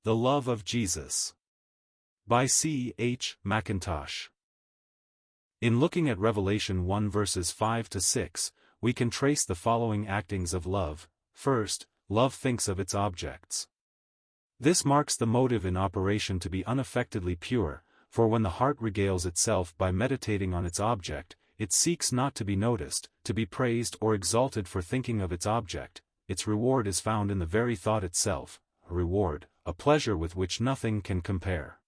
The Love of Jesus. By C.H. Mackintosh. In looking at Revelation 1 verses 5 to 6, we can trace the following actings of love. First, love thinks of its objects. This marks the motive in operation to be unaffectedly pure, for when the heart regales itself by meditating on its object, it seeks not to be noticed, to be praised or exalted for thinking of its object. Its reward is found in the very thought itself, a reward, a pleasure with which nothing can compare.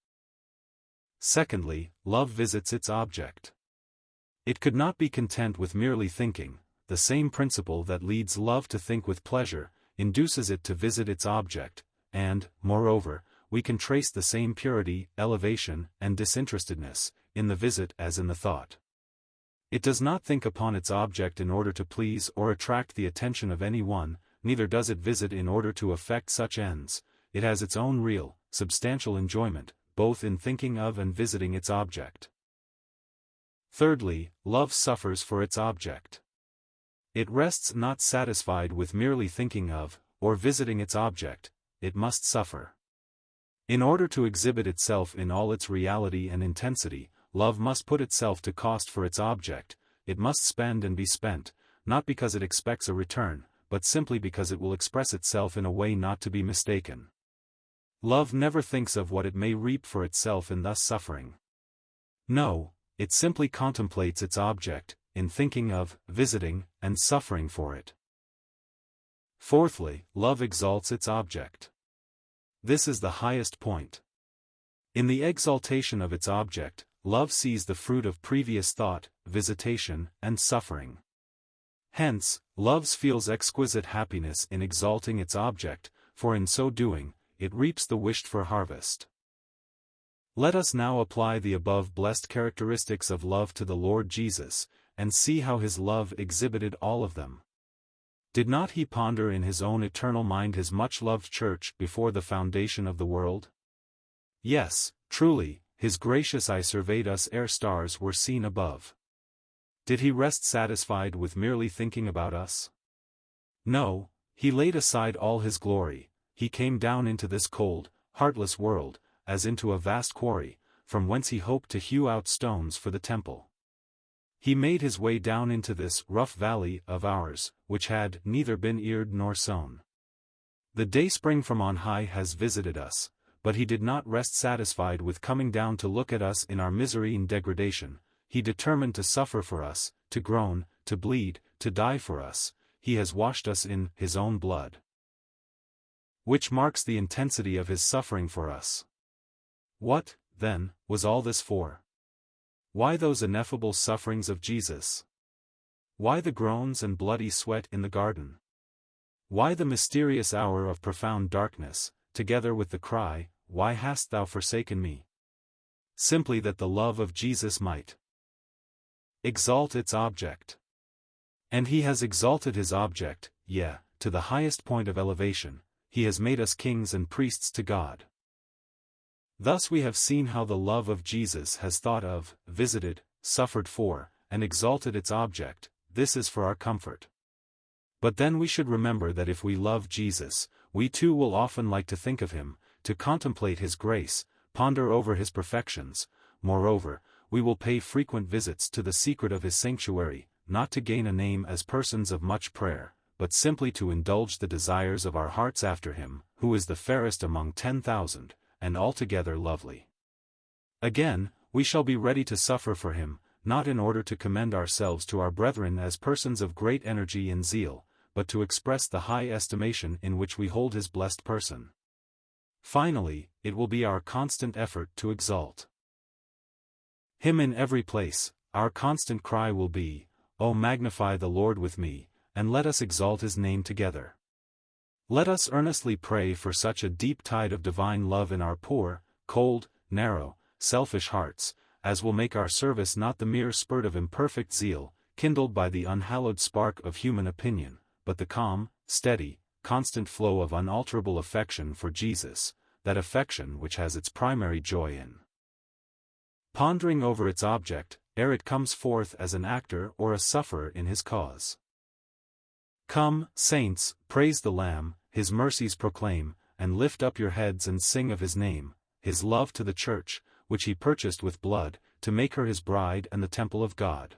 Secondly, love visits its object. It could not be content with merely thinking. The same principle that leads love to think with pleasure, induces it to visit its object, and, moreover, we can trace the same purity, elevation, and disinterestedness, in the visit as in the thought. It does not think upon its object in order to please or attract the attention of any one, neither does it visit in order to effect such ends. It has its own real, substantial enjoyment, both in thinking of and visiting its object. Thirdly, love suffers for its object. It rests not satisfied with merely thinking of, or visiting its object, it must suffer. In order to exhibit itself in all its reality and intensity, love must put itself to cost for its object. It must spend and be spent, not because it expects a return, but simply because it will express itself in a way not to be mistaken. Love never thinks of what it may reap for itself in thus suffering. No, it simply contemplates its object, in thinking of, visiting, and suffering for it. Fourthly, love exalts its object. This is the highest point. In the exaltation of its object, love sees the fruit of previous thought, visitation, and suffering. Hence, love feels exquisite happiness in exalting its object, for in so doing, it reaps the wished-for harvest. Let us now apply the above blessed characteristics of love to the Lord Jesus, and see how his love exhibited all of them. Did not he ponder in his own eternal mind his much-loved church before the foundation of the world? Yes, truly, his gracious eye surveyed us ere stars were seen above. Did he rest satisfied with merely thinking about us? No, he laid aside all his glory. He came down into this cold, heartless world, as into a vast quarry, from whence he hoped to hew out stones for the temple. He made his way down into this rough valley of ours, which had neither been eared nor sown. The dayspring from on high has visited us, but he did not rest satisfied with coming down to look at us in our misery and degradation. He determined to suffer for us, to groan, to bleed, to die for us. He has washed us in his own blood, which marks the intensity of his suffering for us. What, then, was all this for? Why those ineffable sufferings of Jesus? Why the groans and bloody sweat in the garden? Why the mysterious hour of profound darkness, together with the cry, "Why hast thou forsaken me?" Simply that the love of Jesus might exalt its object. And he has exalted his object, yea, to the highest point of elevation. He has made us kings and priests to God. Thus we have seen how the love of Jesus has thought of, visited, suffered for, and exalted its object. This is for our comfort. But then we should remember that if we love Jesus, we too will often like to think of him, to contemplate his grace, ponder over his perfections. Moreover, we will pay frequent visits to the secret of his sanctuary, not to gain a name as persons of much prayer, but simply to indulge the desires of our hearts after him, who is the fairest among 10,000, and altogether lovely. Again, we shall be ready to suffer for him, not in order to commend ourselves to our brethren as persons of great energy and zeal, but to express the high estimation in which we hold his blessed person. Finally, it will be our constant effort to exalt him in every place. Our constant cry will be, "O magnify the Lord with me, and let us exalt his name together." Let us earnestly pray for such a deep tide of divine love in our poor, cold, narrow, selfish hearts, as will make our service not the mere spurt of imperfect zeal, kindled by the unhallowed spark of human opinion, but the calm, steady, constant flow of unalterable affection for Jesus, that affection which has its primary joy in pondering over its object, ere it comes forth as an actor or a sufferer in his cause. Come, saints, praise the Lamb, his mercies proclaim, and lift up your heads and sing of his name, his love to the church, which he purchased with blood, to make her his bride and the temple of God.